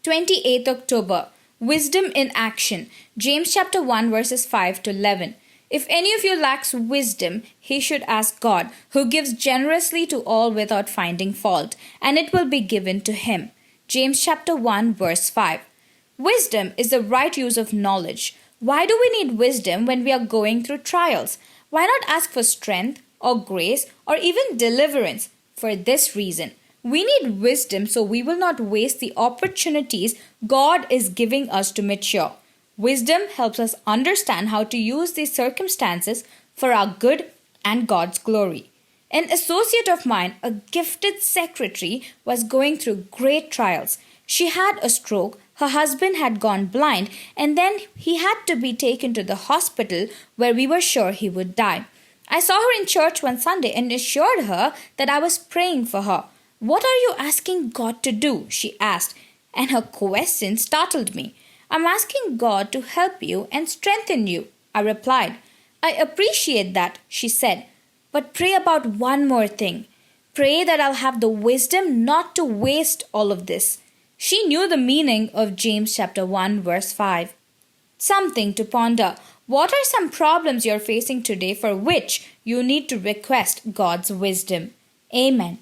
28th October. Wisdom in action. James chapter 1 verses 5 to 11. If any of you lacks wisdom, he should ask God, who gives generously to all without finding fault, and it will be given to him. James chapter 1 verse 5. Wisdom is the right use of knowledge. Why do we need wisdom when we are going through trials? Why not ask for strength or grace or even deliverance? For this reason, we need wisdom so we will not waste the opportunities God is giving us to mature. Wisdom helps us understand how to use these circumstances for our good and God's glory. An associate of mine, a gifted secretary, was going through great trials. She had a stroke, her husband had gone blind, and then he had to be taken to the hospital where we were sure he would die. I saw her in church one Sunday and assured her that I was praying for her. "What are you asking God to do?" she asked, and her question startled me. "I'm asking God to help you and strengthen you," I replied. "I appreciate that," she said, "but pray about one more thing. Pray that I'll have the wisdom not to waste all of this." She knew the meaning of James chapter 1 verse 5. Something to ponder. What are some problems you're facing today for which you need to request God's wisdom? Amen.